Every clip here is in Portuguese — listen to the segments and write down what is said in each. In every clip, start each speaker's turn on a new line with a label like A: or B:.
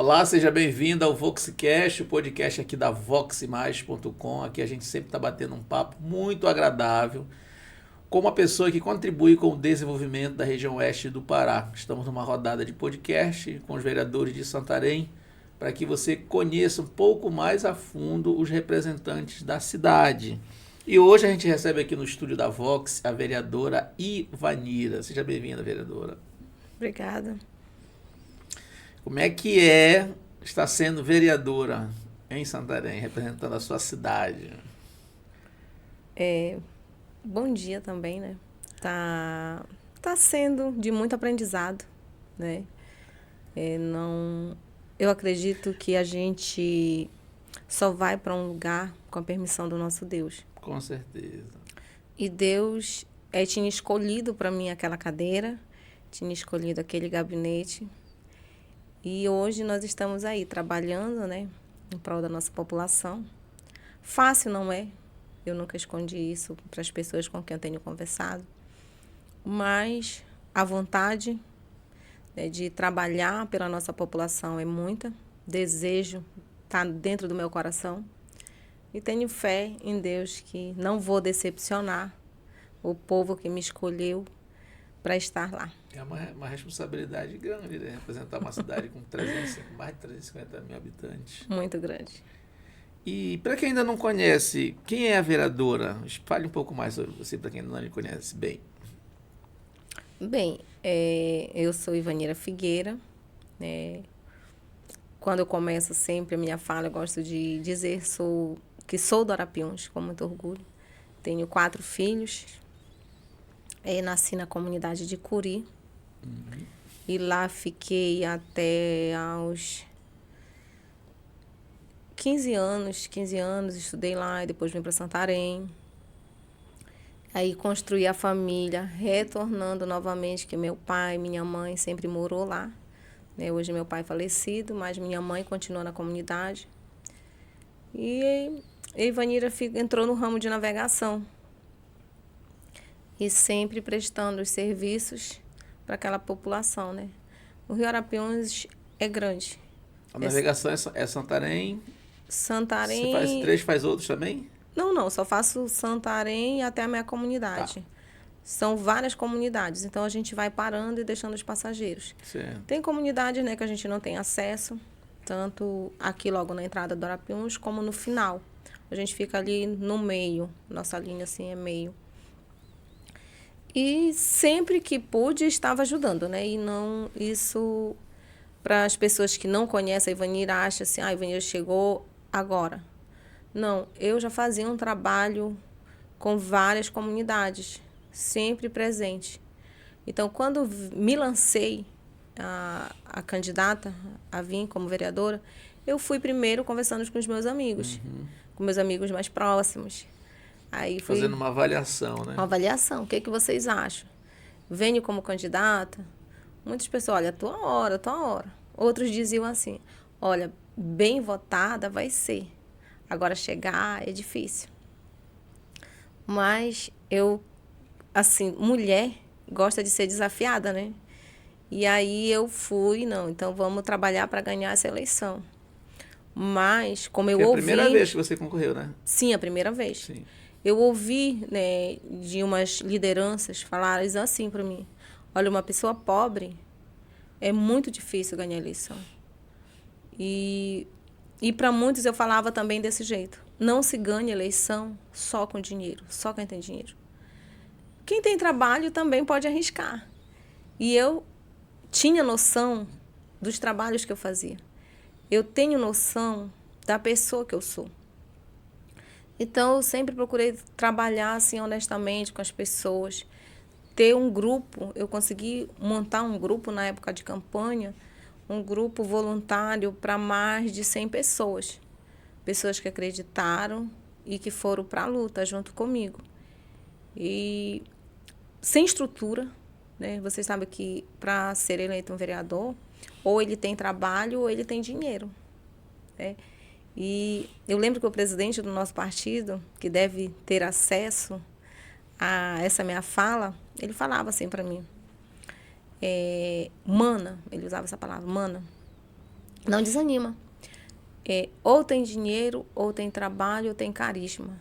A: Olá, seja bem-vindo ao VoxCast, o podcast aqui da voxmais.com. Aqui a gente sempre está batendo um papo muito agradável com uma pessoa que contribui com o desenvolvimento da região oeste do Pará. Estamos numa rodada de podcast com os vereadores de Santarém para que você conheça um pouco mais a fundo os representantes da cidade. E hoje a gente recebe aqui no estúdio da Vox a vereadora Ivanira. Seja bem-vinda, vereadora.
B: Obrigada.
A: Como é que estar sendo vereadora em Santarém, representando a sua cidade?
B: Bom dia também, né? Tá sendo de muito aprendizado, né? Eu acredito que a gente só vai para um lugar com a permissão do nosso Deus.
A: Com certeza.
B: E Deus tinha escolhido para mim aquela cadeira, tinha escolhido aquele gabinete. E hoje nós estamos aí trabalhando, né, em prol da nossa população. Fácil não é, eu nunca escondi isso para as pessoas com quem eu tenho conversado. Mas a vontade, né, de trabalhar pela nossa população é muita. Desejo está dentro do meu coração. E tenho fé em Deus que não vou decepcionar o povo que me escolheu para estar lá.
A: É uma responsabilidade grande, né? Representar uma cidade com mais de 350 mil habitantes.
B: Muito grande.
A: E para quem ainda não conhece, quem é a vereadora? Fale um pouco mais sobre você, para quem ainda não lhe conhece bem.
B: Bem, eu sou Ivanira Figueira. Quando eu começo sempre a minha fala, eu gosto de dizer que sou do Arapiuns, com muito orgulho. Tenho 4 filhos. Nasci na comunidade de Curi. E lá fiquei até aos 15 anos, estudei lá e depois vim para Santarém. Aí construí a família, retornando novamente, que meu pai e minha mãe sempre morou lá. Hoje meu pai é falecido, mas minha mãe continua na comunidade. E a Ivanira entrou no ramo de navegação. E sempre prestando os serviços para aquela população, né? O Rio Arapiuns é grande.
A: A navegação é Santarém?
B: Santarém...
A: Você faz 3, faz outros também?
B: Não, só faço Santarém até a minha comunidade.
A: Tá.
B: São várias comunidades, então a gente vai parando e deixando os passageiros.
A: Certo.
B: Tem comunidades, né, que a gente não tem acesso, tanto aqui logo na entrada do Arapiuns, como no final. A gente fica ali no meio, nossa linha assim é meio. E sempre que pude, estava ajudando, né? E não, isso, para as pessoas que não conhecem a Ivanira, acham assim, a Ivanira chegou agora. Não, eu já fazia um trabalho com várias comunidades, sempre presente. Então, quando me lancei a candidata a vir como vereadora, eu fui primeiro conversando com os meus amigos, com meus amigos mais próximos. Aí fui
A: fazendo uma avaliação, né?
B: Uma avaliação. O que vocês acham? Venho como candidata? Muitas pessoas, olha, tua hora. Outros diziam assim, olha, bem votada vai ser. Agora chegar é difícil. Mas eu, assim, mulher gosta de ser desafiada, né? E aí eu fui, então vamos trabalhar para ganhar essa eleição. Mas, como eu ouvi...
A: Foi a primeira vez que você concorreu, né?
B: Sim, a primeira vez.
A: Sim.
B: Eu ouvi, né, de umas lideranças falarem assim para mim, olha, uma pessoa pobre é muito difícil ganhar eleição. E para muitos eu falava também desse jeito, não se ganha eleição só com dinheiro, só quem tem dinheiro. Quem tem trabalho também pode arriscar. E eu tinha noção dos trabalhos que eu fazia. Eu tenho noção da pessoa que eu sou. Então, eu sempre procurei trabalhar assim honestamente com as pessoas, ter um grupo. Eu consegui montar um grupo na época de campanha, um grupo voluntário para mais de 100 pessoas. Pessoas que acreditaram e que foram para a luta junto comigo. E sem estrutura, né? Vocês sabem que para ser eleito um vereador, ou ele tem trabalho ou ele tem dinheiro, né? E eu lembro que o presidente do nosso partido, que deve ter acesso a essa minha fala, ele falava assim para mim, mana, ele usava essa palavra, mana, Não desanima. Ou tem dinheiro, ou tem trabalho, ou tem carisma.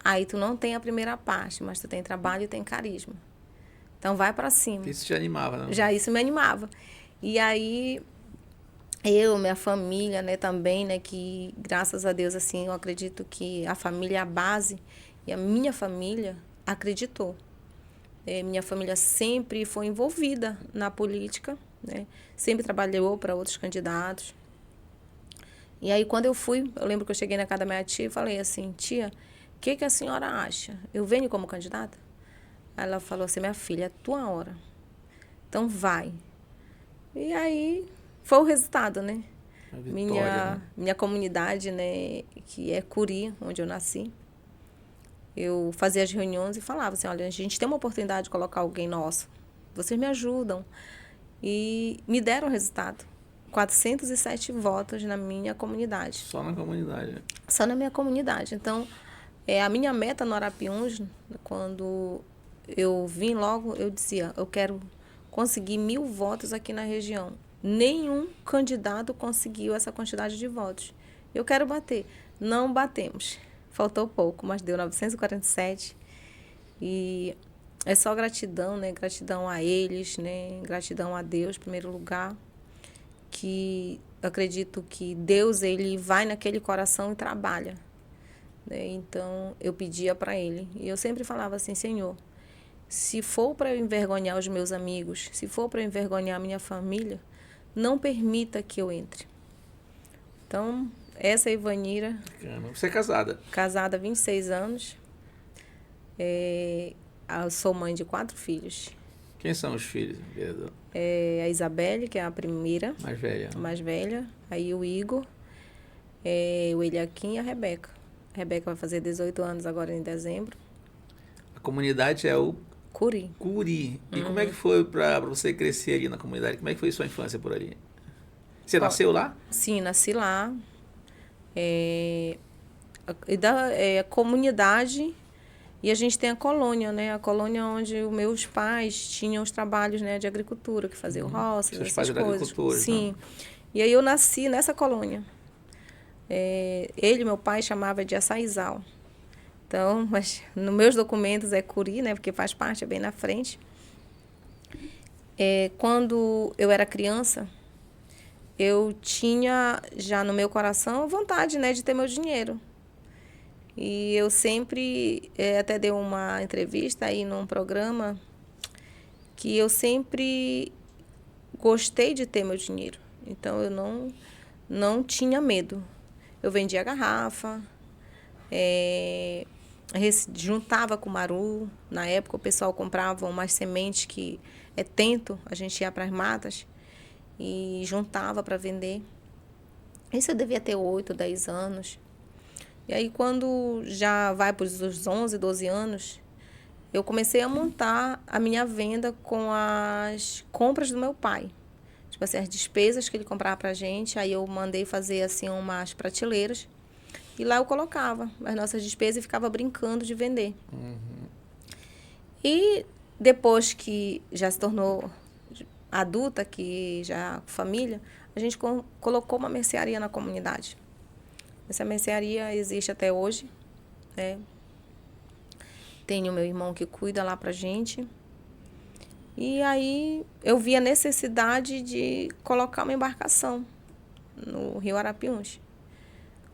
B: Aí tu não tem a primeira parte, mas tu tem trabalho e tem carisma. Então vai para cima.
A: Isso te animava, não?
B: Já isso me animava. E aí minha família, né, também, né, que graças a Deus, assim, eu acredito que a família é a base e a minha família acreditou. Minha família sempre foi envolvida na política, né, sempre trabalhou para outros candidatos. E aí, quando eu lembro que eu cheguei na casa da minha tia e falei assim, tia, o que a senhora acha? Eu venho como candidata? Ela falou assim, minha filha, é tua hora. Então, vai. E aí, foi o resultado, né?
A: A vitória, né?
B: Minha comunidade, né, que é Curi, onde eu nasci, eu fazia as reuniões e falava assim, olha, a gente tem uma oportunidade de colocar alguém nosso. Vocês me ajudam. E me deram o resultado. 407 votos na minha comunidade.
A: Só na comunidade, né?
B: Só na minha comunidade. Então, a minha meta no Arapiuns, quando eu vim logo, eu dizia, eu quero conseguir 1.000 votos aqui na região. Nenhum candidato conseguiu essa quantidade de votos. Eu quero bater. Não batemos. Faltou pouco, mas deu 947. E é só gratidão, né? Gratidão a eles, né? Gratidão a Deus, em primeiro lugar. Que eu acredito que Deus, ele vai naquele coração e trabalha. Né? Então, eu pedia para ele. E eu sempre falava assim, Senhor, se for para eu envergonhar os meus amigos, se for para eu envergonhar a minha família, não permita que eu entre. Então, essa é a Ivanira.
A: Você é casada?
B: Casada há 26 anos. Eu sou mãe de 4 filhos.
A: Quem são os filhos, vereador?
B: A Isabelle, que é a primeira.
A: Mais velha.
B: Mais velha. Aí o Igor, o Eliakim e a Rebeca. A Rebeca vai fazer 18 anos agora em dezembro.
A: A comunidade é o
B: Curi.
A: Curi. E como é que foi para você crescer ali na comunidade? Como é que foi sua infância por ali? Você nasceu lá?
B: Sim, nasci lá. A comunidade, e a gente tem a colônia, né? A colônia onde os meus pais tinham os trabalhos, né, de agricultura, que faziam roças,
A: Seus
B: essas
A: pais eram
B: coisas.
A: agricultores,
B: sim.
A: Não?
B: E aí eu nasci nessa colônia. Meu pai, chamava de Açaizal. Então, mas nos meus documentos é Curi, né? Porque faz parte, é bem na frente. Quando eu era criança, eu tinha já no meu coração vontade, né, de ter meu dinheiro. E eu sempre, até dei uma entrevista aí num programa, que eu sempre gostei de ter meu dinheiro. Então, eu não tinha medo. Eu vendia garrafa, juntava com maru. Na época, o pessoal comprava umas sementes que é tento, a gente ia para as matas e juntava para vender. Isso eu devia ter 8, 10 anos. E aí, quando já vai para os 11, 12 anos, eu comecei a montar a minha venda com as compras do meu pai. Tipo assim, as despesas que ele comprava para a gente. Aí eu mandei fazer assim umas prateleiras. E lá eu colocava as nossas despesas e ficava brincando de vender. E depois que já se tornou adulta, que já família, a gente colocou uma mercearia na comunidade. Essa mercearia existe até hoje, né? Tenho meu irmão que cuida lá pra gente. E aí eu vi a necessidade de colocar uma embarcação no Rio Arapiuns.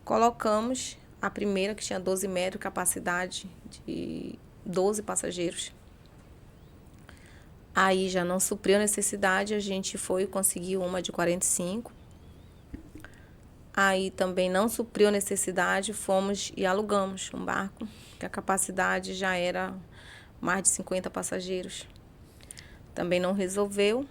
B: Colocamos a primeira, que tinha 12 metros, capacidade de 12 passageiros. Aí já não supriu a necessidade, a gente foi e conseguiu uma de 45. Aí também não supriu a necessidade, fomos e alugamos um barco, que a capacidade já era mais de 50 passageiros. Também não resolveu.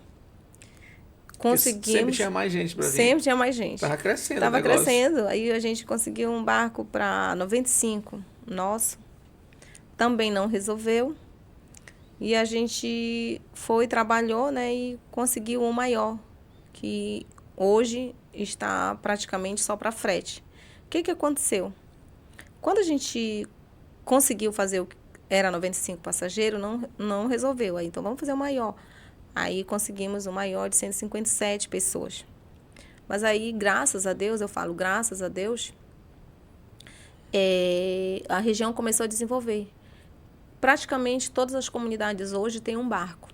B: Conseguimos.
A: Sempre tinha mais gente para vir.
B: Sempre tinha mais gente.
A: Estava crescendo.
B: Estava crescendo. Aí a gente conseguiu um barco para 95, nosso. Também não resolveu. E a gente foi, trabalhou, né, e conseguiu um maior, que hoje está praticamente só para frete. O que aconteceu? Quando a gente conseguiu fazer o que era 95 passageiros, não resolveu. Aí, então, vamos fazer o maior. Aí conseguimos o maior de 157 pessoas. Mas aí, graças a Deus, eu falo graças a Deus, a região começou a desenvolver. Praticamente todas as comunidades hoje têm um barco.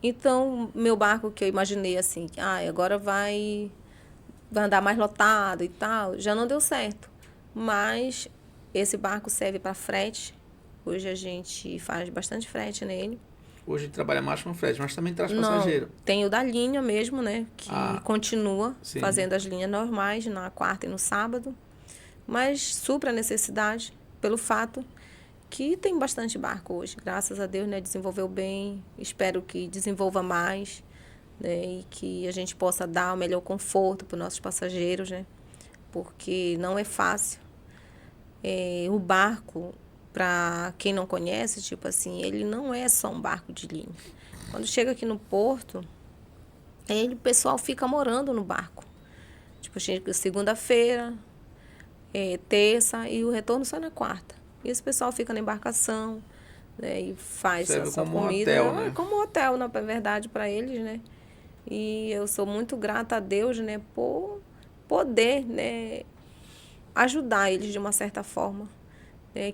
B: Então, meu barco que eu imaginei assim, agora vai andar mais lotado e tal, já não deu certo. Mas esse barco serve para frete. Hoje a gente faz bastante frete nele.
A: Hoje trabalha mais com frete, mas também traz
B: Não,
A: passageiro.
B: tem o da linha mesmo, né? Que continua
A: sim.
B: fazendo as linhas normais na quarta e no sábado. Mas supra a necessidade pelo fato que tem bastante barco hoje. Graças a Deus, né? Desenvolveu bem. Espero que desenvolva mais, né? E que a gente possa dar o melhor conforto para os nossos passageiros, né? Porque não é fácil. O barco, para quem não conhece, tipo assim, ele não é só um barco de linha. Quando chega aqui no porto, o pessoal fica morando no barco. Tipo, chega segunda-feira, terça e o retorno só na quarta. E esse pessoal fica na embarcação, né, e faz a sua comida.
A: Hotel, né?
B: Como um hotel, na verdade, para eles, né? E eu sou muito grata a Deus, né, por poder, né, ajudar eles de uma certa forma.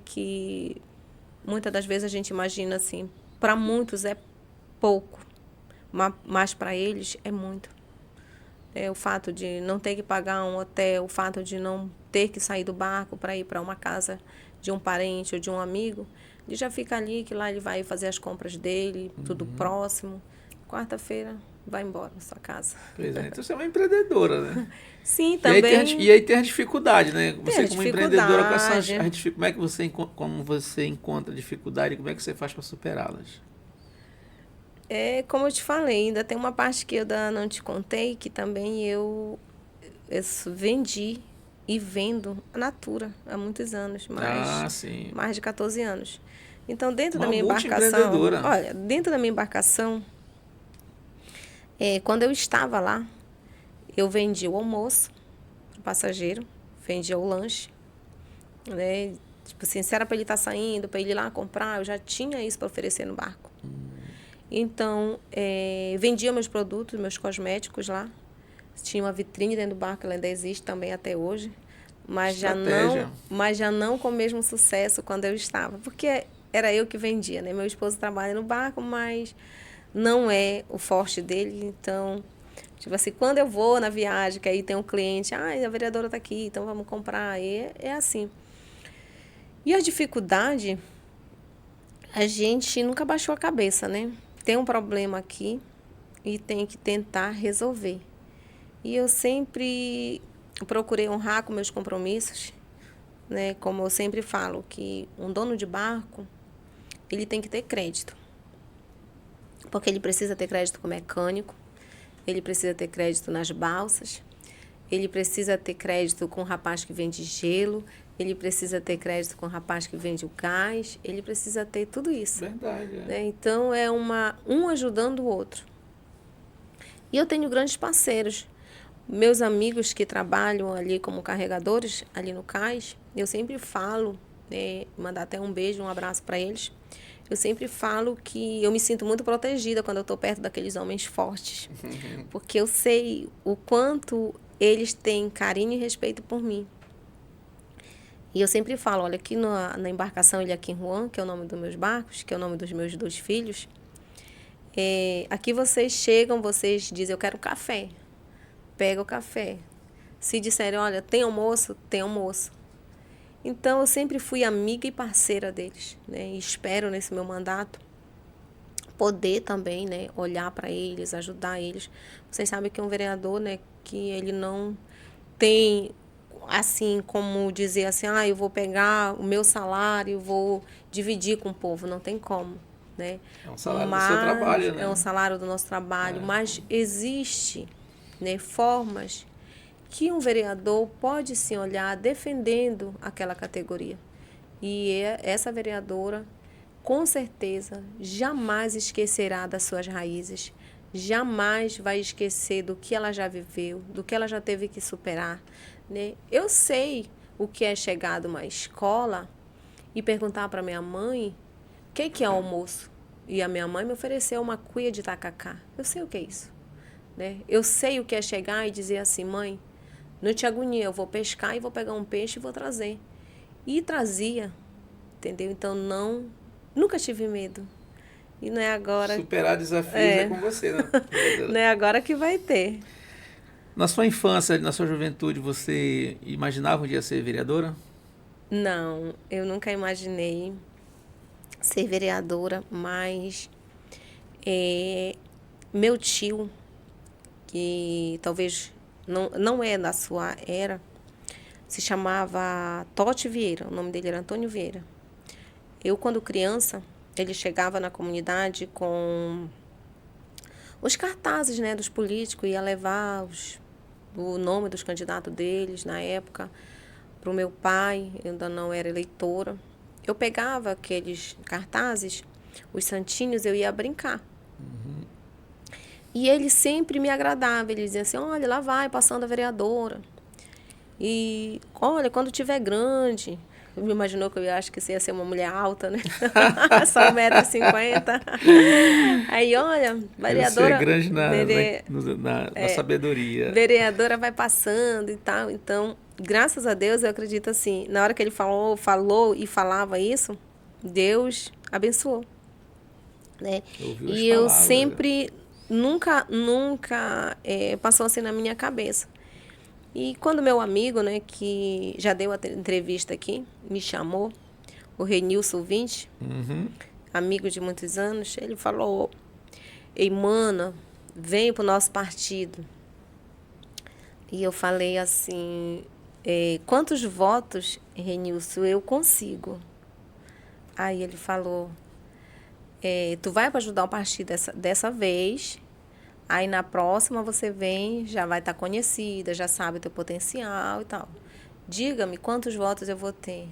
B: Que muitas das vezes a gente imagina assim, para muitos é pouco, mas para eles é muito. O fato de não ter que pagar um hotel, o fato de não ter que sair do barco para ir para uma casa de um parente ou de um amigo, ele já fica ali, que lá ele vai fazer as compras dele, tudo próximo. Quarta-feira vai embora na sua casa.
A: Pois é, então você é uma empreendedora, né?
B: Sim, também.
A: E aí tem a dificuldade, né? Você como empreendedora, como você encontra dificuldade e como é que você faz para superá-las?
B: Como eu te falei, ainda tem uma parte que eu não te contei, que também eu vendi e vendo a Natura há muitos anos, mais de 14 anos. Então, dentro da minha embarcação, quando eu estava lá, eu vendia o almoço para o passageiro, vendia o lanche, né? Tipo assim, se era para ele estar saindo, para ele ir lá comprar, eu já tinha isso para oferecer no barco. Então, vendia meus produtos, meus cosméticos lá. Tinha uma vitrine dentro do barco, ela ainda existe também até hoje. Mas já não com o mesmo sucesso quando eu estava. Porque era eu que vendia, né? Meu esposo trabalha no barco, mas não é o forte dele. Então, tipo assim, quando eu vou na viagem, que aí tem um cliente, a vereadora está aqui, então vamos comprar. E é assim. E a dificuldade, a gente nunca baixou a cabeça, né? Tem um problema aqui e tem que tentar resolver. E eu sempre procurei honrar com meus compromissos, né? Como eu sempre falo, que um dono de barco, ele tem que ter crédito. Porque ele precisa ter crédito com o mecânico, ele precisa ter crédito nas balsas, ele precisa ter crédito com o rapaz que vende gelo, ele precisa ter crédito com o rapaz que vende o gás, ele precisa ter tudo isso.
A: Verdade,
B: né? Então, é um ajudando o outro. E eu tenho grandes parceiros. Meus amigos que trabalham ali como carregadores, ali no cais, eu sempre falo, mandar até um beijo, um abraço para eles. Eu sempre falo que eu me sinto muito protegida quando eu estou perto daqueles homens fortes. Porque eu sei o quanto eles têm carinho e respeito por mim. E eu sempre falo, olha, aqui na embarcação Ilha Kim Juan, que é o nome dos meus barcos, que é o nome dos meus 2 filhos, aqui vocês chegam, vocês dizem, eu quero café. Pega o café. Se disserem, olha, tem almoço? Tem almoço. Então, eu sempre fui amiga e parceira deles, né? E espero, nesse meu mandato, poder também, né, olhar para eles, ajudar eles. Vocês sabem que um vereador, né, que ele não tem, assim, como dizer assim, eu vou pegar o meu salário e vou dividir com o povo. Não tem como, né?
A: É um salário do seu trabalho, né?
B: É um salário do nosso trabalho, mas existe, né, formas que um vereador pode sim olhar defendendo aquela categoria. E essa vereadora, com certeza, jamais esquecerá das suas raízes, jamais vai esquecer do que ela já viveu, do que ela já teve que superar, né? Eu sei o que é chegar de uma escola e perguntar para minha mãe o que é almoço. E a minha mãe me ofereceu uma cuia de tacacá. Eu sei o que é isso. né? Eu sei o que é chegar e dizer assim, mãe, não te agonia, eu vou pescar e vou pegar um peixe e vou trazer. E trazia, entendeu? Então, nunca tive medo. E não é agora...
A: Superar desafios é com você, né,
B: Não é agora que vai ter.
A: Na sua infância, na sua juventude, você imaginava um dia ser vereadora?
B: Não, eu nunca imaginei ser vereadora, mas meu tio, que talvez não é da sua era, se chamava Totti Vieira, o nome dele era Antônio Vieira. Eu, quando criança, ele chegava na comunidade com os cartazes, né, dos políticos, ia levar o nome dos candidatos deles na época para o meu pai, eu ainda não era eleitora. Eu pegava aqueles cartazes, os santinhos, eu ia brincar. E ele sempre me agradava, ele dizia assim, olha, lá vai, passando a vereadora. E, olha, quando tiver grande, me imaginou que eu acho que você ia ser uma mulher alta, né? Só 1,50 m. Aí, olha, vereadora...
A: Você é grande na sabedoria.
B: Vereadora vai passando e tal. Então, graças a Deus, eu acredito assim, na hora que ele falou e falava isso, Deus abençoou. Né? E eu sempre, nunca passou assim na minha cabeça. E quando meu amigo, né, que já deu a entrevista aqui, me chamou, o Renilson 20, amigo de muitos anos, ele falou, ei, mana, vem pro nosso partido. E eu falei assim, quantos votos, Renilson, eu consigo? Aí ele falou, tu vai para ajudar o partido dessa vez, aí na próxima você vem, já vai estar conhecida, já sabe o teu potencial e tal. Diga-me quantos votos eu vou ter.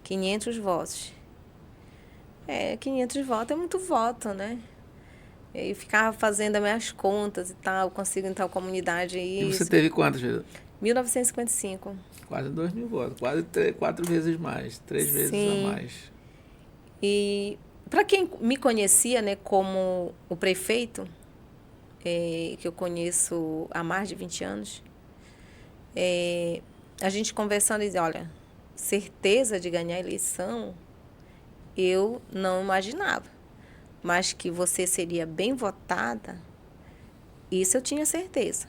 B: 500 votos. 500 votos é muito voto, né? E ficava fazendo as minhas contas e tal, consigo em tal comunidade aí.
A: E você teve quantos, Vida?
B: 1955.
A: Quase 2.000 votos, quase 4 vezes mais, 3 vezes a mais.
B: E para quem me conhecia, né, como o prefeito, que eu conheço há mais de 20 anos, a gente conversando e dizia, olha, certeza de ganhar a eleição, eu não imaginava. Mas que você seria bem votada, isso eu tinha certeza.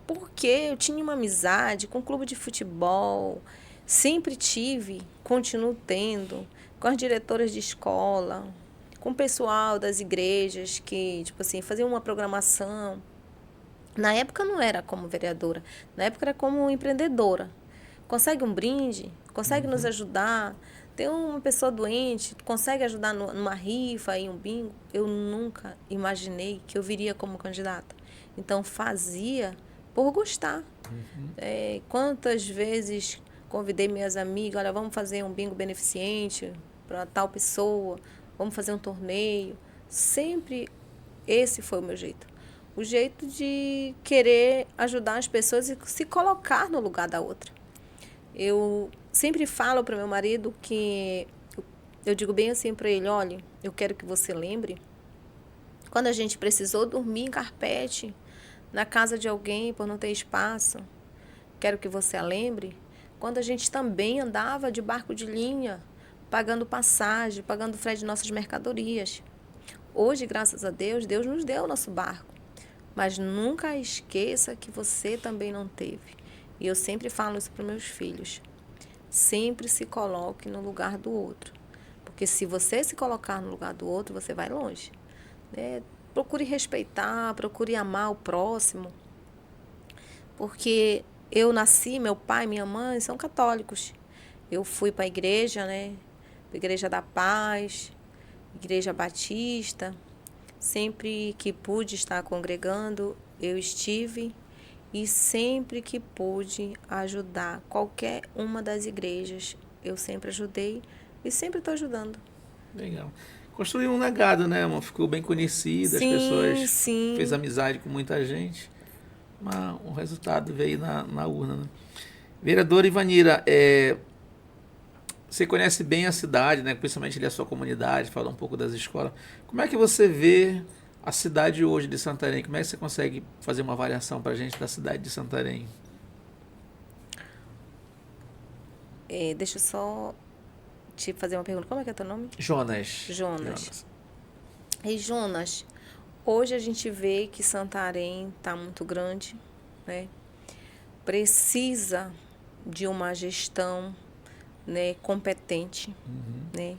B: Porque eu tinha uma amizade com o clube de futebol, sempre tive, continuo tendo, com as diretoras de escola, com o pessoal das igrejas que, tipo assim, faziam uma programação. Na época não era como vereadora, na época era como empreendedora. Consegue um brinde, consegue nos ajudar, tem uma pessoa doente, consegue ajudar numa rifa, em um bingo. Eu nunca imaginei que eu viria como candidata. Então, fazia por gostar. Quantas vezes convidei minhas amigas, olha, vamos fazer um bingo beneficente para tal pessoa, vamos fazer um torneio. Sempre esse foi o meu jeito. O jeito de querer ajudar as pessoas e se colocar no lugar da outra. Eu sempre falo para meu marido que, eu digo bem assim para ele, olha, eu quero que você lembre, quando a gente precisou dormir em carpete, na casa de alguém por não ter espaço, quero que você a lembre, quando a gente também andava de barco de linha, pagando passagem, pagando frete de nossas mercadorias. Hoje, graças a Deus, Deus nos deu o nosso barco. Mas nunca esqueça que você também não teve. E eu sempre falo isso para meus filhos. Sempre se coloque no lugar do outro. Porque se você se colocar no lugar do outro, você vai longe. Procure respeitar, procure amar o próximo. Porque eu nasci, meu pai e minha mãe são católicos. Eu fui para a igreja, né? Igreja da Paz, Igreja Batista. Sempre que pude estar congregando, eu estive. E sempre que pude ajudar qualquer uma das igrejas, eu sempre ajudei e sempre estou ajudando.
A: Legal. Construiu um legado, né? Ficou bem conhecida, as pessoas fez amizade com muita gente. O resultado veio na urna, né? Vereadora Ivanira, você conhece bem a cidade, né? Principalmente ali a sua comunidade, fala um pouco das escolas. Como é que você vê A cidade hoje de Santarém, como é que você consegue fazer uma avaliação para a gente da cidade de Santarém?
B: Deixa eu só te fazer uma pergunta. Como é que é teu nome?
A: Jonas.
B: Jonas. E Jonas, hoje a gente vê que Santarém está muito grande, né? Precisa de uma gestão, né, competente, né?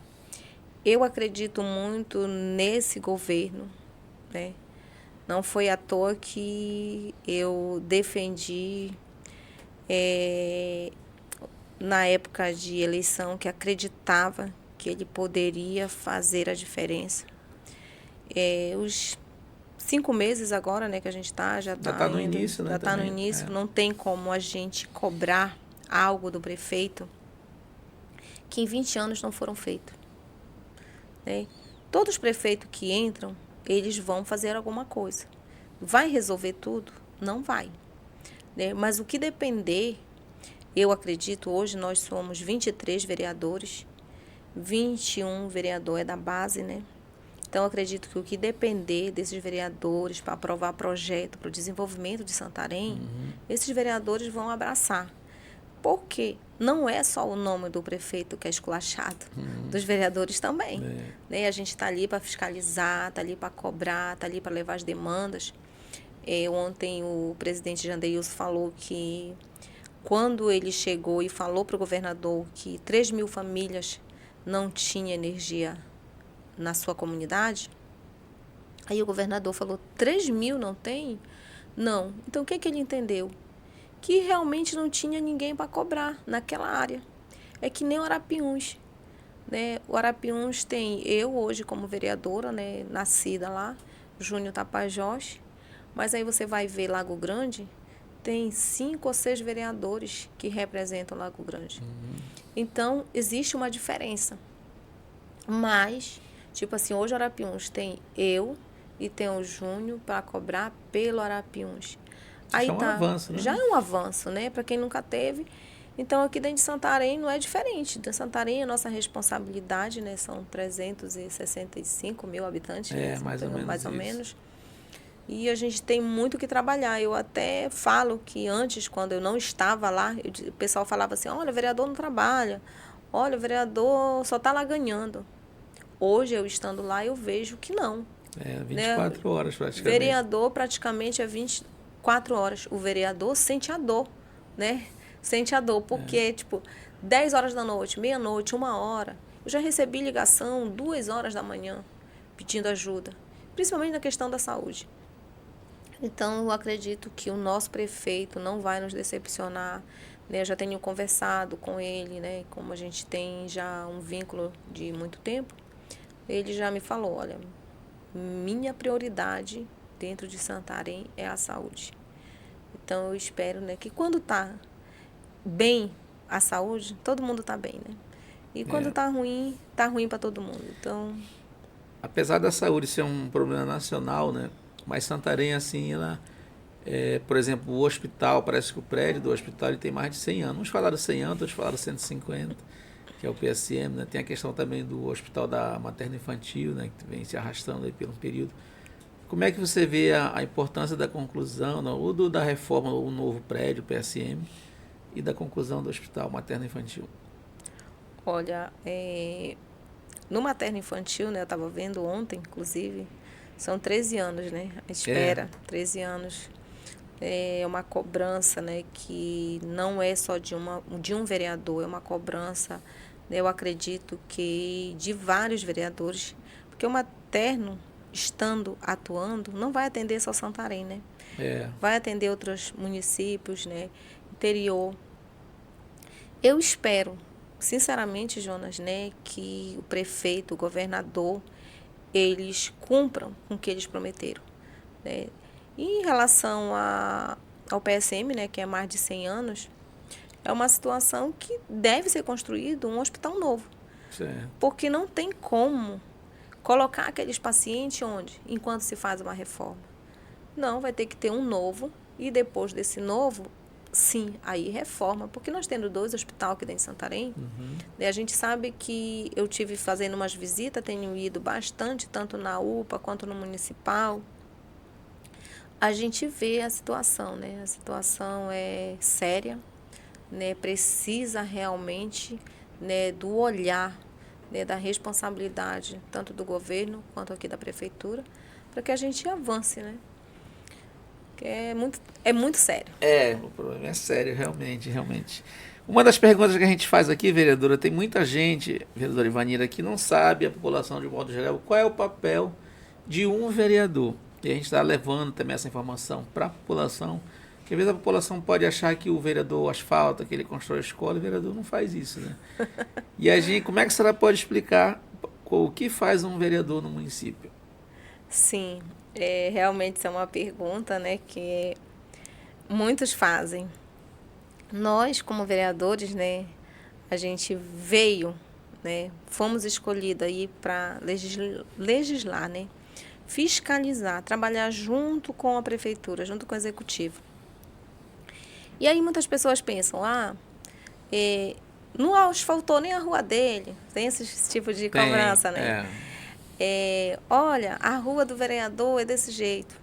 B: Eu acredito muito nesse governo, né? Não foi à toa que eu defendi na época de eleição que acreditava que ele poderia fazer a diferença. Os 5 meses agora, né, que a gente está, já está
A: no início, né?
B: Já está no
A: também,
B: início, não tem como a gente cobrar algo do prefeito que em 20 anos não foram feitos. Né? Todos os prefeitos que entram, eles vão fazer alguma coisa. Vai resolver tudo? Não vai. Né? Mas o que depender, eu acredito, hoje nós somos 23 vereadores, 21 vereador é da base, né? Então, eu acredito que o que depender desses vereadores para aprovar projeto para o desenvolvimento de Santarém, esses vereadores vão abraçar. Por quê? Não é só o nome do prefeito que é esculachado, dos vereadores também. Né? A gente está ali para fiscalizar, está ali para cobrar, está ali para levar as demandas. Ontem o presidente Jandeilson falou que quando ele chegou e falou para o governador que 3.000 famílias não tinham energia na sua comunidade, aí o governador falou, 3.000 não tem? Não. Então, o que ele entendeu? Que realmente não tinha ninguém para cobrar naquela área. É que nem o Arapiuns. Né? O Arapiuns tem eu hoje como vereadora, né, nascida lá, Júnior Tapajós, mas aí você vai ver Lago Grande, tem 5 ou 6 vereadores que representam Lago Grande. Então, existe uma diferença. Mas, tipo assim, hoje o Arapiuns tem eu e tem o Júnior para cobrar pelo Arapiuns.
A: Aí já é um avanço, né?
B: Já é um avanço, né? Para quem nunca teve. Então, aqui dentro de Santarém não é diferente. De Santarém, a nossa responsabilidade, né? São 365 mil habitantes.
A: É,
B: né?
A: mais ou
B: menos. E a gente tem muito que trabalhar. Eu até falo que antes, quando eu não estava lá, o pessoal falava assim, olha, o vereador não trabalha. Olha, o vereador só está lá ganhando. Hoje, eu estando lá, eu vejo que não.
A: 24 horas praticamente.
B: Vereador praticamente é 24 horas. O vereador sente a dor, né? Sente a dor, porque, 10 horas da noite, meia-noite, 1h, eu já recebi ligação 2 horas da manhã pedindo ajuda, principalmente na questão da saúde. Então, eu acredito que o nosso prefeito não vai nos decepcionar. Né? Eu já tenho conversado com ele, né? Como a gente tem já um vínculo de muito tempo, ele já me falou, olha, minha prioridade dentro de Santarém é a saúde. Então, eu espero, né, que quando está bem a saúde, todo mundo está bem, né? E quando está ruim para todo mundo. Então,
A: apesar da saúde ser um problema nacional, né? Mas Santarém, assim, ela... por exemplo, o hospital, parece que o prédio do hospital ele tem mais de 100 anos. Uns falaram 100 anos, outros falaram 150, que é o PSM, né? Tem a questão também do hospital da materno-infantil, né? Que vem se arrastando aí por um período. Como é que você vê a importância da conclusão, não, ou da reforma, o novo prédio, o PSM, e da conclusão do hospital materno-infantil?
B: Olha, no materno-infantil, né? Eu estava vendo ontem, inclusive, são 13 anos, né? A espera, 13 anos. É uma cobrança, né? Que não é só de um vereador, é uma cobrança, né, eu acredito que de vários vereadores, porque o materno, estando atuando, não vai atender só Santarém, né? Vai atender outros municípios, né? Interior. Eu espero, sinceramente, Jonas, né, que o prefeito, o governador, eles cumpram com o que eles prometeram. Né? E em relação ao PSM, né, que é mais de 100 anos, é uma situação que deve ser construído um hospital novo.
A: Certo.
B: Porque não tem como colocar aqueles pacientes onde? Enquanto se faz uma reforma. Não, vai ter que ter um novo, e depois desse novo, sim, aí reforma, porque nós tendo 2 hospitais aqui dentro de Santarém, né, a gente sabe que eu tive fazendo umas visitas, tenho ido bastante, tanto na UPA quanto no municipal, a gente vê a situação, né? A situação é séria, né? Precisa realmente, né, do olhar, né, da responsabilidade, tanto do governo quanto aqui da prefeitura, para que a gente avance, né? Que é muito sério.
A: O problema é sério, realmente, realmente. Uma das perguntas que a gente faz aqui, vereadora, tem muita gente, vereadora Ivanira, que não sabe, a população de modo geral, qual é o papel de um vereador. E a gente está levando também essa informação para a população, que às vezes a população pode achar que o vereador asfalta, que ele constrói a escola, e o vereador não faz isso, né? E a gente, como é que a senhora pode explicar o que faz um vereador no município?
B: Sim, realmente isso é uma pergunta, né, que muitos fazem. Nós, como vereadores, né, a gente veio, né, fomos escolhidos aí para legislar, né, fiscalizar, trabalhar junto com a prefeitura, junto com o executivo. E aí muitas pessoas pensam, não asfaltou nem a rua dele, tem esse tipo de cobrança, né? Olha, a rua do vereador é desse jeito.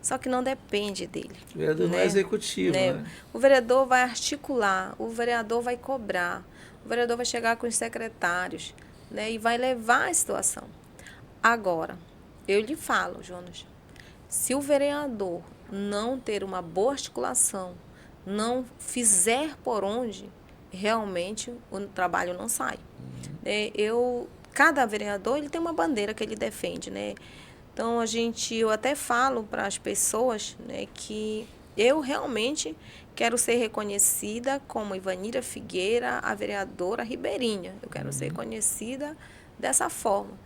B: Só que não depende dele.
A: O vereador não é executivo, né?
B: O vereador vai articular, o vereador vai cobrar, o vereador vai chegar com os secretários, né, e vai levar a situação. Agora, eu lhe falo, Jonas, se o vereador não ter uma boa articulação, não fizer por onde, realmente o trabalho não sai. Cada vereador ele tem uma bandeira que ele defende, né? Então, eu até falo para as pessoas, né, que eu realmente quero ser reconhecida como Ivanira Figueira, a vereadora ribeirinha. Eu quero ser conhecida dessa forma,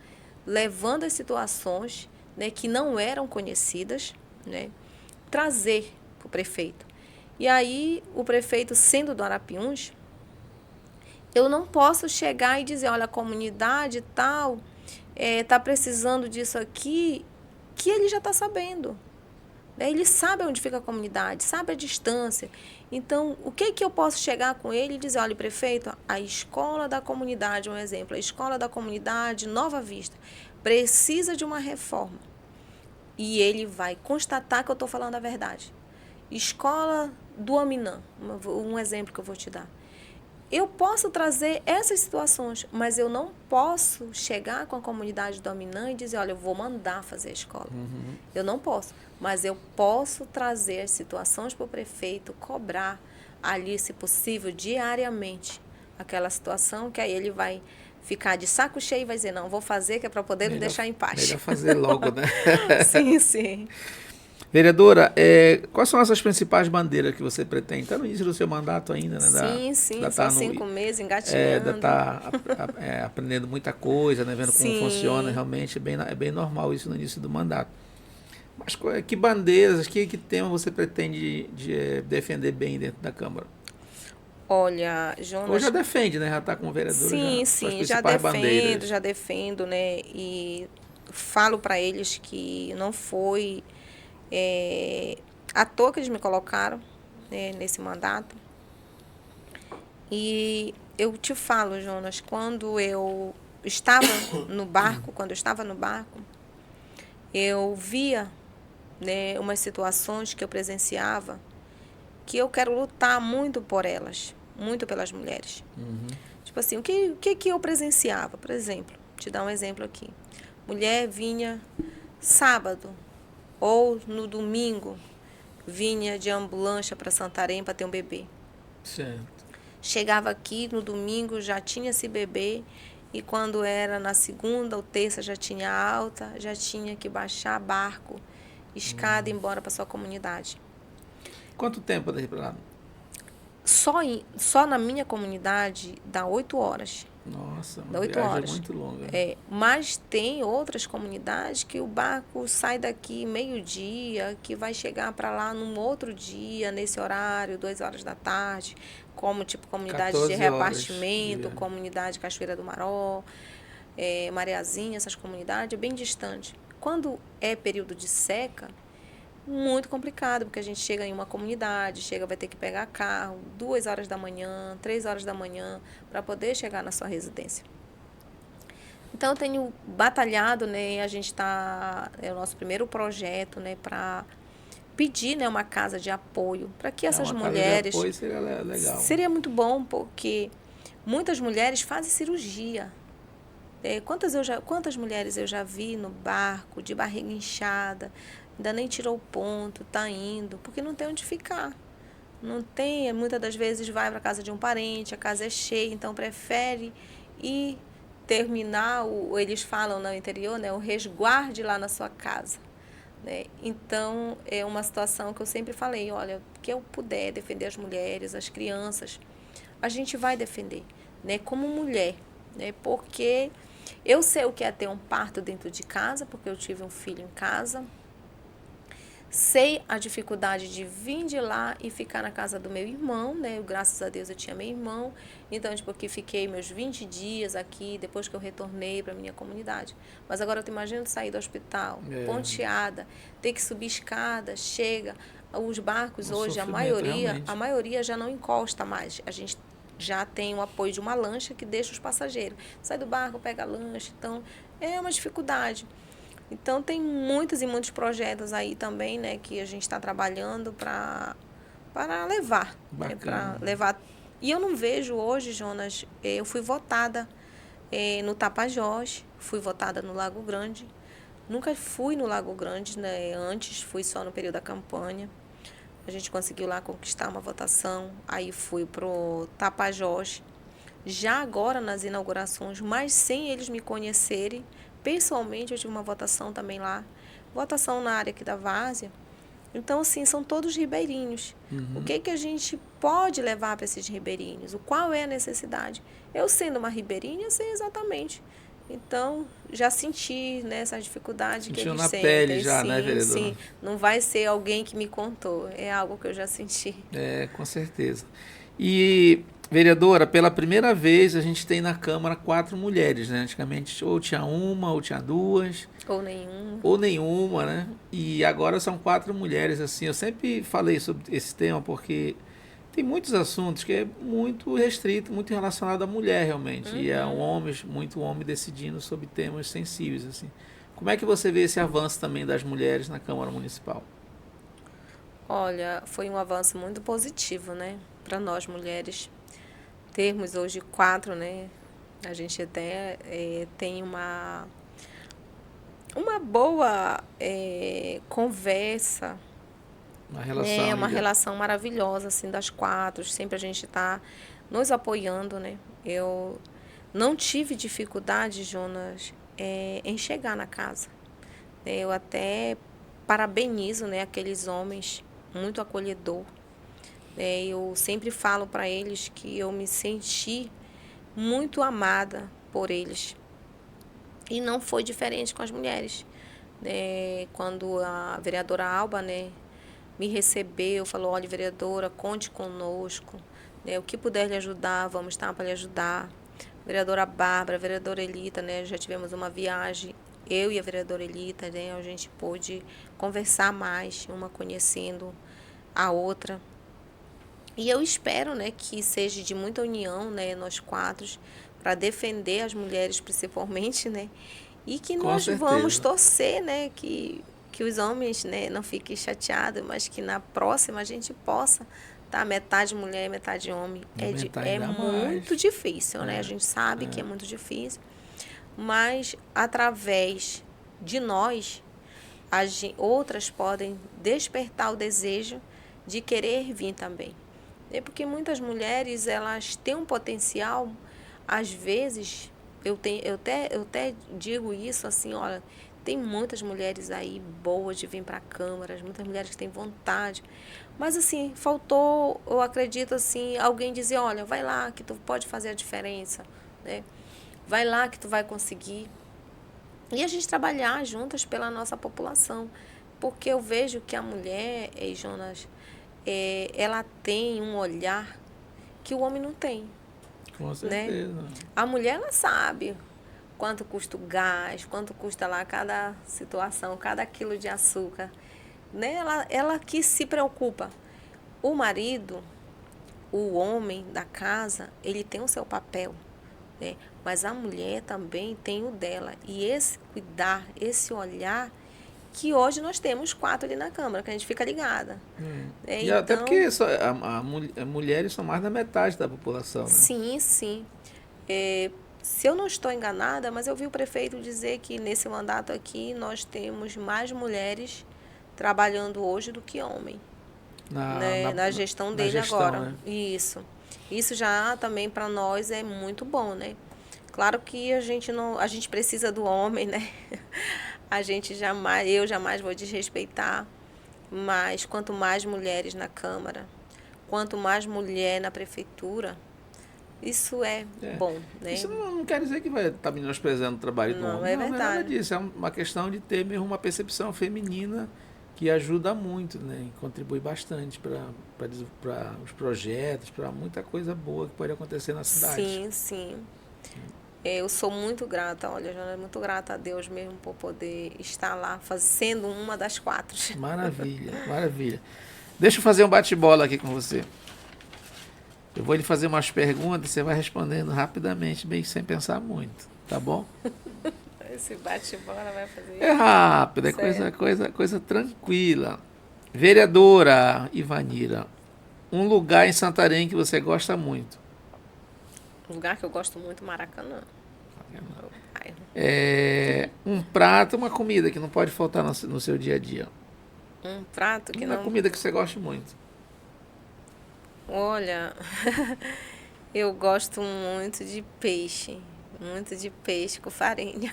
B: levando as situações, né, que não eram conhecidas, né, trazer para o prefeito. E aí, o prefeito, sendo do Arapiuns, eu não posso chegar e dizer, olha, a comunidade tal está precisando disso aqui, que ele já está sabendo. Ele sabe onde fica a comunidade, sabe a distância. Então, o que eu posso chegar com ele e dizer, olha, prefeito, a escola da comunidade, um exemplo, a escola da comunidade Nova Vista precisa de uma reforma. E ele vai constatar que eu estou falando a verdade. Escola do Aminã, um exemplo que eu vou te dar. Eu posso trazer essas situações, mas eu não posso chegar com a comunidade do Aminã e dizer, olha, eu vou mandar fazer a escola. Eu não posso, mas eu posso trazer as situações para o prefeito, cobrar ali, se possível, diariamente, aquela situação, que aí ele vai ficar de saco cheio e vai dizer, não, vou fazer, que é para poder me deixar em paz.
A: Melhor fazer logo, né?
B: Sim, sim.
A: Vereadora, quais são essas principais bandeiras que você pretende? Está no início do seu mandato ainda, né?
B: Sim, são 5 meses engatinhando.
A: Está aprendendo muita coisa, né? Vendo como funciona, realmente é bem normal isso no início do mandato. Mas que bandeiras, que tema você pretende defender bem dentro da Câmara?
B: Olha, Jonas...
A: Ou já defende, né? Já está como vereadora.
B: Sim, já defendo, né? E falo para eles que não foi... à toa que eles me colocaram, né, nesse mandato. E eu te falo, Jonas, quando eu estava no barco, eu via, né, umas situações que eu presenciava, que eu quero lutar muito por elas, muito pelas mulheres. Tipo assim, o que eu presenciava? Por exemplo, te dar um exemplo aqui. Mulher vinha sábado, ou no domingo, vinha de ambulância para Santarém para ter um bebê.
A: Certo.
B: Chegava aqui no domingo, já tinha esse bebê, e quando era na segunda ou terça já tinha alta, já tinha que baixar barco, escada e ir embora para sua comunidade.
A: Quanto tempo daí para lá?
B: Só na minha comunidade dá 8 horas.
A: Nossa,
B: dá 8 horas.
A: Muito longa.
B: Mas tem outras comunidades que o barco sai daqui meio-dia, que vai chegar para lá num outro dia, nesse horário, 2 horas da tarde, como tipo comunidade de repartimento, comunidade Cachoeira do Maró, Mariazinha, essas comunidades, é bem distante. Quando é período de seca, muito complicado, porque a gente chega em uma comunidade, vai ter que pegar carro, 2 horas da manhã, 3 horas da manhã, para poder chegar na sua residência. Então, eu tenho batalhado, né? A gente está, é o nosso primeiro projeto, né? Para pedir, né, uma casa de apoio para que essas
A: Uma casa de
B: mulheres...
A: apoio seria legal.
B: Seria muito bom, porque muitas mulheres fazem cirurgia. Quantas mulheres eu já vi no barco, de barriga inchada, ainda nem tirou o ponto, está indo, porque não tem onde ficar. Não tem, muitas das vezes vai para a casa de um parente, a casa é cheia, então prefere ir terminar, eles falam no interior, né, o resguarde lá na sua casa. Né? Então, é uma situação que eu sempre falei, olha, que eu puder defender as mulheres, as crianças, a gente vai defender, né, como mulher, né, porque eu sei o que é ter um parto dentro de casa, porque eu tive um filho em casa. Sei a dificuldade de vir de lá e ficar na casa do meu irmão, né? Graças a Deus eu tinha meu irmão. Então, porque fiquei meus 20 dias aqui, depois que eu retornei para a minha comunidade. Mas agora eu te imagino sair do hospital, ponteada, ter que subir escada, chega. Os barcos hoje, a maioria já não encosta mais. A gente já tem o apoio de uma lancha que deixa os passageiros. Sai do barco, pega a lancha. Então, é uma dificuldade. Então, tem muitos e muitos projetos aí também, né, que a gente está trabalhando para levar. Né, para levar. E eu não vejo hoje, Jonas, eu fui votada no Tapajós, fui votada no Lago Grande. Nunca fui no Lago Grande, né, antes fui só no período da campanha. A gente conseguiu lá conquistar uma votação, aí fui pro Tapajós. Já agora nas inaugurações, mas sem eles me conhecerem, pessoalmente eu tive uma votação também lá, votação na área aqui da Várzea. Então, assim, são todos ribeirinhos. O que a gente pode levar para esses ribeirinhos? Qual é a necessidade? Eu, sendo uma ribeirinha, sei exatamente. Então, já senti, né, essa dificuldade que eles
A: na
B: sentem.
A: Pele já,
B: sim,
A: né, vereadora?
B: Sim, não vai ser alguém que me contou, é algo que eu já senti.
A: Com certeza. E, vereadora, pela primeira vez a gente tem na Câmara 4 mulheres, né? Antigamente ou tinha uma, ou tinha duas.
B: Ou nenhuma.
A: Ou nenhuma, né? E agora são 4 mulheres, assim. Eu sempre falei sobre esse tema porque tem muitos assuntos que é muito restrito, muito relacionado à mulher, realmente. E é muito homem decidindo sobre temas sensíveis, assim. Como é que você vê esse avanço também das mulheres na Câmara Municipal?
B: Olha, foi um avanço muito positivo, né? Para nós mulheres termos hoje 4, né? A gente até tem uma boa conversa, uma relação maravilhosa assim das 4. Sempre a gente está nos apoiando, né? Eu não tive dificuldade, Jonas, em chegar na casa. Eu até parabenizo, né, aqueles homens muito acolhedor. Eu sempre falo para eles que eu me senti muito amada por eles. E não foi diferente com as mulheres. Quando a vereadora Alba, né, me recebeu, falou, olha, vereadora, conte conosco. O que puder lhe ajudar, vamos estar para lhe ajudar. Vereadora Bárbara, vereadora Elita, né, já tivemos uma viagem, eu e a vereadora Elita, né, a gente pôde conversar mais, uma conhecendo a outra. E eu espero, né, que seja de muita união, né, nós 4, para defender as mulheres principalmente, né, e que nós vamos torcer, né, que os homens, né, não fiquem chateados, mas que na próxima a gente possa estar metade mulher, metade homem. É muito difícil, né, a gente sabe que é muito difícil, mas através de nós, outras podem despertar o desejo de querer vir também. Porque muitas mulheres, elas têm um potencial, às vezes, eu até digo isso assim, olha, tem muitas mulheres aí boas de vir para a Câmara, muitas mulheres que têm vontade, mas assim, faltou, eu acredito assim, alguém dizer, olha, vai lá que tu pode fazer a diferença, né? Vai lá que tu vai conseguir. E a gente trabalhar juntas pela nossa população, porque eu vejo que a mulher, Jonas, ela tem um olhar que o homem não tem.
A: Com certeza.
B: Né? A mulher, ela sabe quanto custa o gás, quanto custa lá cada situação, cada quilo de açúcar. né? Ela que se preocupa. O marido, o homem da casa, ele tem o seu papel, né? Mas a mulher também tem o dela. E esse cuidar, esse olhar, que hoje nós temos 4 ali na Câmara, que a gente fica ligada. Né?
A: E até
B: Então,
A: porque mulheres são mais da metade da população, né?
B: sim, sim. Se eu não estou enganada, mas eu vi o prefeito dizer que nesse mandato aqui nós temos mais mulheres trabalhando hoje do que homem, né? Na gestão dele agora.
A: Né?
B: Isso. Isso já também para nós é muito bom, né? Claro que a gente precisa do homem, né? Eu jamais vou desrespeitar, mas quanto mais mulheres na Câmara, quanto mais mulher na prefeitura, isso é bom, né?
A: Isso não quer dizer que vai estar menosprezando o trabalho do homem.
B: Não, é verdade.
A: Não é nada disso. É uma questão de ter mesmo uma percepção feminina que ajuda muito, né? E contribui bastante para os projetos, para muita coisa boa que pode acontecer na cidade.
B: Sim, sim. Eu sou muito grata, olha, Joana, muito grata a Deus mesmo por poder estar lá, sendo uma das 4.
A: Maravilha, maravilha. Deixa eu fazer um bate-bola aqui com você. Eu vou lhe fazer umas perguntas e você vai respondendo rapidamente, bem sem pensar muito, tá bom?
B: Esse bate-bola vai fazer...
A: É rápido, é coisa tranquila. Vereadora Ivanira, um lugar em Santarém que você gosta muito.
B: Um lugar que eu gosto muito, Maracanã.
A: Um prato, uma comida que não pode faltar no seu dia a dia.
B: Um prato que
A: uma
B: não...
A: comida que você gosta muito.
B: Olha, eu gosto muito de peixe com farinha.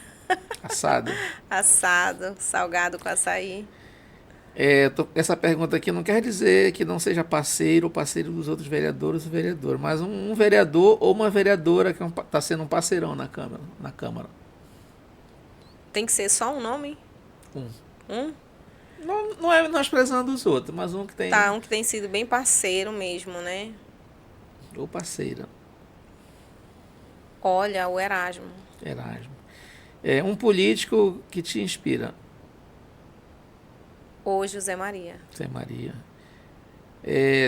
A: Assado.
B: Assado, salgado com açaí.
A: Essa pergunta aqui não quer dizer que não seja parceiro ou parceiro dos outros vereadores ou vereador, mas um vereador ou uma vereadora que está sendo um parceirão na Câmara.
B: Tem que ser só um nome? Um?
A: Não é menosprezando os outros, mas um que tem...
B: Tá, um que tem sido bem parceiro mesmo, né?
A: Ou parceira.
B: Olha, o Erasmo.
A: Um político que te inspira.
B: Hoje, José Maria.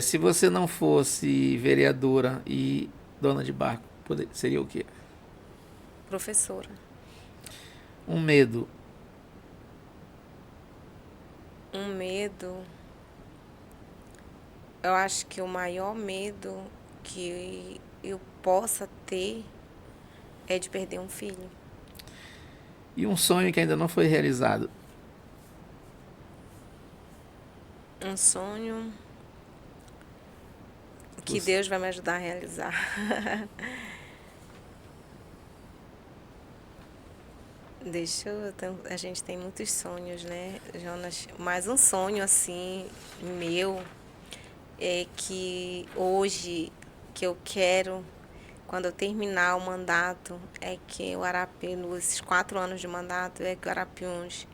A: Se você não fosse vereadora e dona de barco, seria o quê?
B: Professora.
A: Um medo.
B: Eu acho que o maior medo que eu possa ter é de perder um filho.
A: E um sonho que ainda não foi realizado.
B: Um sonho que Deus vai me ajudar a realizar. A gente tem muitos sonhos, né, Jonas? Mas um sonho, assim, meu, é que hoje, que eu quero, quando eu terminar o mandato, é que o Arapiuns, esses 4 anos de mandato, é que o Arapiuns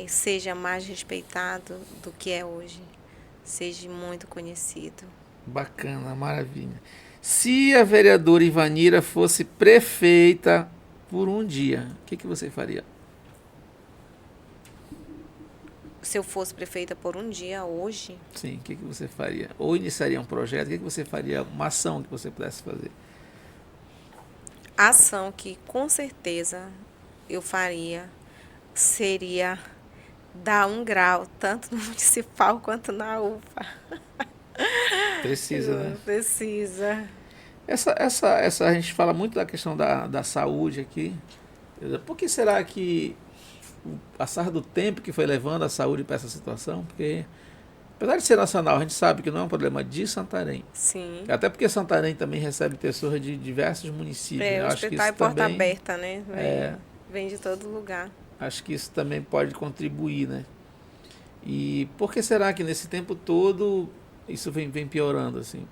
B: seja mais respeitado do que é hoje. Seja muito conhecido.
A: Bacana, maravilha. Se a vereadora Ivanira fosse prefeita por um dia, o que você faria?
B: Se eu fosse prefeita por um dia hoje?
A: Sim, o que você faria? Ou iniciaria um projeto, o que você faria? Uma ação que você pudesse fazer?
B: A ação que com certeza eu faria seria dar 1 grau, tanto no municipal quanto na UPA.
A: Precisa, né?
B: Precisa.
A: A gente fala muito da questão da saúde aqui. Por que será que o passar do tempo que foi levando a saúde para essa situação? Porque, apesar de ser nacional, a gente sabe que não é um problema de Santarém.
B: Sim.
A: Até porque Santarém também recebe pessoas de diversos municípios.
B: O hospital é porta aberta, né? Vem de todo lugar.
A: Acho que isso também pode contribuir, né? E por que será que nesse tempo todo isso vem piorando, assim?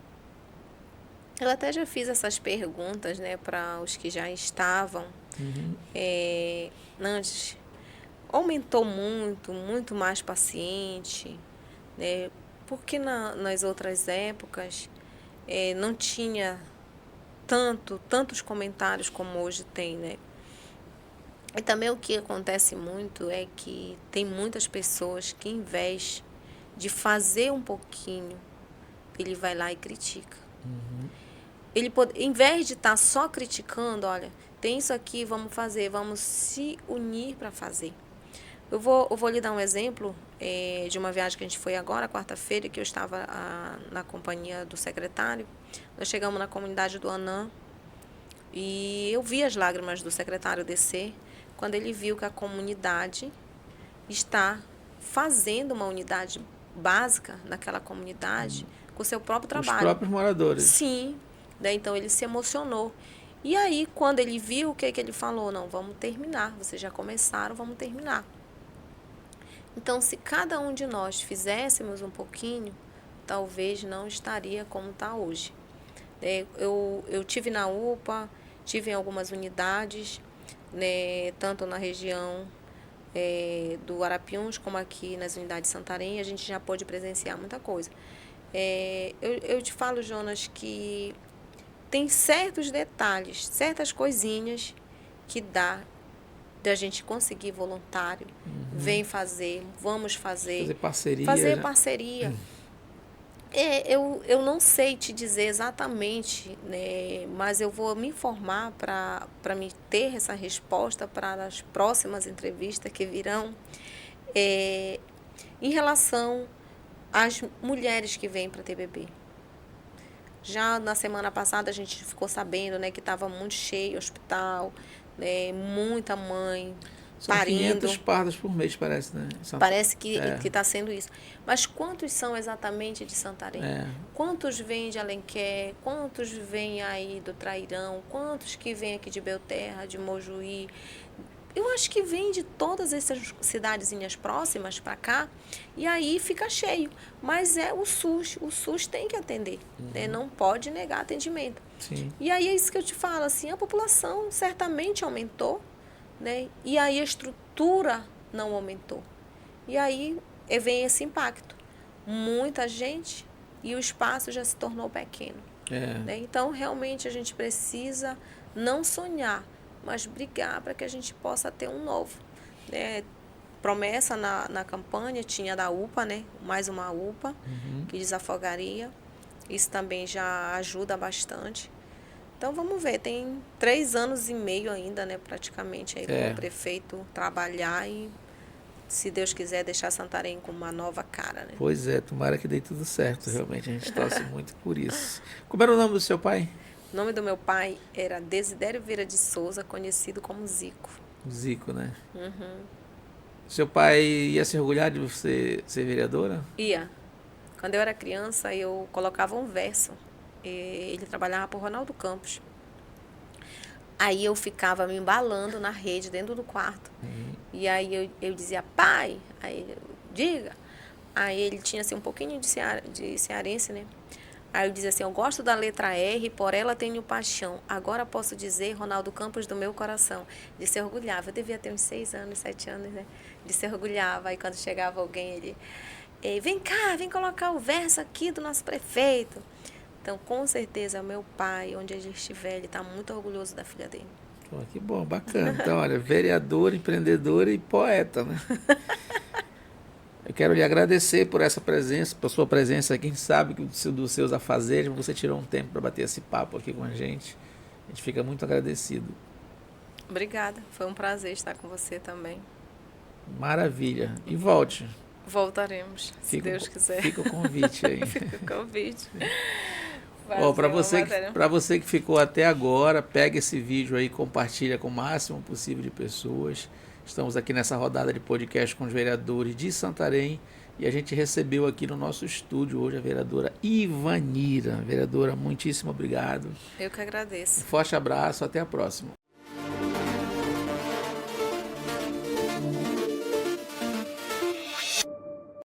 B: Eu até já fiz essas perguntas, né, para os que já estavam. Antes, aumentou muito mais paciente, né? Porque nas outras épocas não tinha tantos comentários como hoje tem, né? E também o que acontece muito é que tem muitas pessoas que, em vez de fazer um pouquinho, ele vai lá e critica. Ele pode, em vez de estar só criticando, olha, tem isso aqui, vamos fazer, vamos se unir para fazer. Eu vou lhe dar um exemplo de uma viagem que a gente foi agora, quarta-feira, que eu estava na companhia do secretário. Nós chegamos na comunidade do Anã e eu vi as lágrimas do secretário descer quando ele viu que a comunidade está fazendo uma unidade básica naquela comunidade com o seu próprio trabalho.
A: Os próprios moradores.
B: Sim. Então ele se emocionou. E aí, quando ele viu, o que ele falou? Não, vamos terminar. Vocês já começaram, vamos terminar. Então, se cada um de nós fizéssemos um pouquinho, talvez não estaria como está hoje. Eu tive na UPA, tive em algumas unidades, né, tanto na região do Arapiuns como aqui nas unidades de Santarém, a gente já pôde presenciar muita coisa. Eu te falo, Jonas, que tem certos detalhes, certas coisinhas que dá da gente conseguir voluntário, vem fazer, vamos fazer.
A: Fazer parceria.
B: Fazer parceria. Eu não sei te dizer exatamente, né, mas eu vou me informar para me ter essa resposta para as próximas entrevistas que virão. Em relação às mulheres que vêm para TBB. Já na semana passada a gente ficou sabendo, né, que estava muito cheio o hospital, né, muita mãe
A: São
B: parindo.
A: 500 partos por mês, parece, né?
B: Parece que está sendo isso. Mas quantos são exatamente de Santarém? Quantos vêm de Alenquer? Quantos vêm aí do Trairão? Quantos que vêm aqui de Belterra, de Mojuí? Eu acho que vem de todas essas cidadezinhas próximas para cá e aí fica cheio. Mas é o SUS tem que atender, né? Não pode negar atendimento.
A: Sim.
B: E aí é isso que eu te falo, assim, a população certamente aumentou, né? E aí a estrutura não aumentou. E aí vem esse impacto. Muita gente e o espaço já se tornou pequeno. Né? Então, realmente, a gente precisa não sonhar, mas brigar para que a gente possa ter um novo. Promessa na campanha tinha da UPA, né? Mais uma UPA, que desafogaria. Isso também já ajuda bastante. Então, vamos ver. Tem 3 anos e meio ainda, né? Praticamente, aí para o prefeito trabalhar e, se Deus quiser, deixar Santarém com uma nova cara, né?
A: Pois é, tomara que dê tudo certo. Realmente, a gente torce muito por isso. Como era o nome do seu pai?
B: O nome do meu pai era Desidério Vieira de Souza, conhecido como Zico.
A: Zico, né? Seu pai ia se orgulhar de você ser vereadora?
B: Ia. Quando eu era criança, eu colocava um verso. Ele trabalhava por Ronaldo Campos. Aí eu ficava me embalando na rede, dentro do quarto. E aí eu dizia, pai, aí ele, diga. Aí ele tinha assim, um pouquinho de cearense, né? Aí eu dizia assim, eu gosto da letra R, por ela tenho paixão. Agora posso dizer, Ronaldo Campos do meu coração. Ele se orgulhava. Eu devia ter uns 6 anos, 7 anos, né? Ele se orgulhava. Aí quando chegava alguém, ele... vem cá, vem colocar o verso aqui do nosso prefeito. Então, com certeza, meu pai, onde ele estiver, ele está muito orgulhoso da filha dele.
A: Pô, que bom, bacana. Então, olha, vereadora, empreendedora e poeta, né? Eu quero lhe agradecer por essa presença, por sua presença aqui. A gente sabe que dos seus afazeres, você tirou um tempo para bater esse papo aqui com a gente. A gente fica muito agradecido.
B: Obrigada. Foi um prazer estar com você também.
A: Maravilha. E volte.
B: Voltaremos, se Deus quiser.
A: Fica o convite aí.
B: Fica o convite.
A: Para você que ficou até agora, pega esse vídeo aí, compartilha com o máximo possível de pessoas. Estamos aqui nessa rodada de podcast com os vereadores de Santarém e a gente recebeu aqui no nosso estúdio hoje a vereadora Ivanira. Vereadora, muitíssimo obrigado.
B: Eu que agradeço.
A: Um forte abraço, até a próxima.